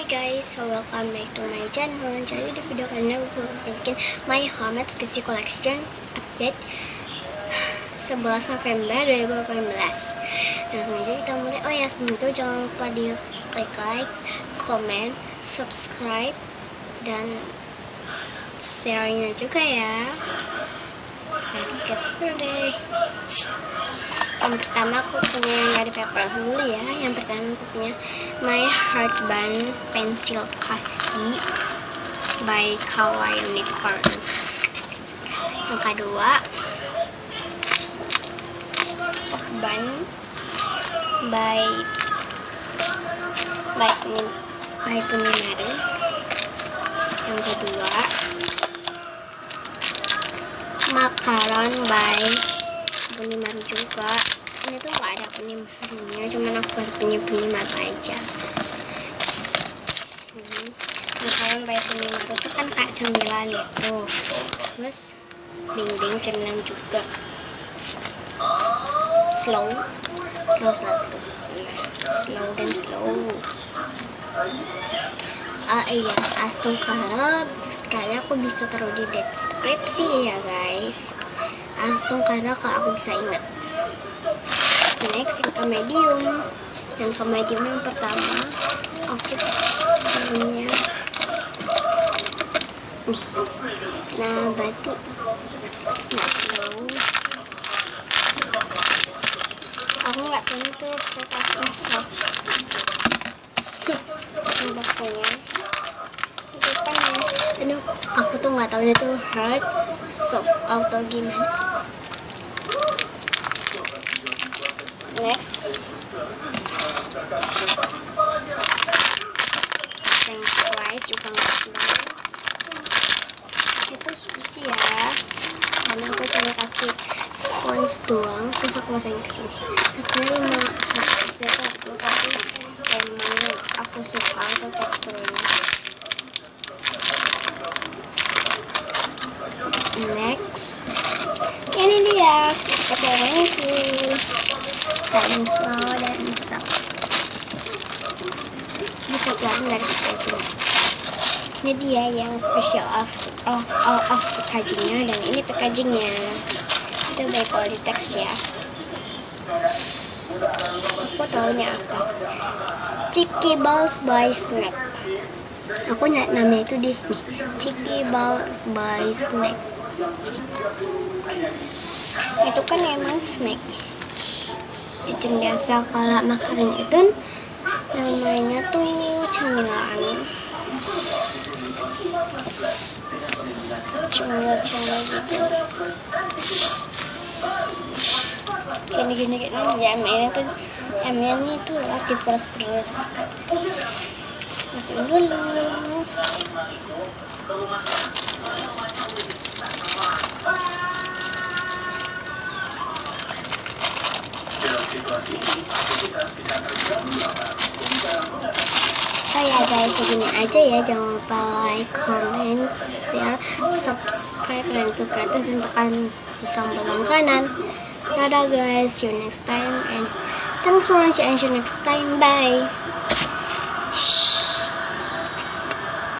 Hi guys, so welcome back to my channel. Jadi di video kali ini aku bikin my homemade sketchy collection update 11 November 2018. Langsung aja kita mulai. Oh ya, sebelum itu jangan lupa di klik like, comment, subscribe, dan share-nya juga ya. Let's get started. Yang pertama aku punya yang dari paper dulu ya. Yang pertama aku punya My Heart Band Pensil Kasih by Colexyen. Yang kedua Band by Penimaru. Yang kedua Makaron by Penimaru juga. Ini tuh gak ada penimarunya, cuman aku buat penimar aja. Makaron by Penimaru tuh kan kayak cemilan itu. Terus dinding cemilan juga. Slow dan slow. Iya, astung karena kayaknya aku bisa taruh di deskripsi ya guys. Astung karena kalau aku bisa ingat. Next yang ke medium. Yang ke medium yang pertama aku punya nih. Nah, batu. Nah, slow. Aku nggak tahu itu kertasnya soft. Ini bakunya. Itu kan ya. Aduh, aku tuh nggak tahu itu hard, soft, atau gimana. Next, lengthwise juga nggak tahu. Itu sushi ya. Karena aku cuma kasih spons doang, terus aku masukin ke sini. Sebenarnya hasilnya aku kasih emang aku suka untuk teksturnya. Next, ini dia seperti itu. Dan slow dan soft. Bisa kelihatan dari packaging. Ini dia yang special of packagingnya, dan ini packagingnya. Itu by Politex ya. Aku taunya apa? Chicky Balls by Snack. Aku lihat namanya itu nih, Chicky Balls by Snack. Itu kan emang snack. Jajan biasa. Kalau makanan itu namanya tuh ini cemilan gitu. Gini jamnya tuh, jamnya ini tuh lagi peres-peres. Masukin dulu. Ya guys, segini aja ya. Jangan lupa like, comment, share, subscribe, dan itu gratis, dan tekan tombol kanan. Dadah guys, see you next time, and thanks for watching, and see you next time, bye.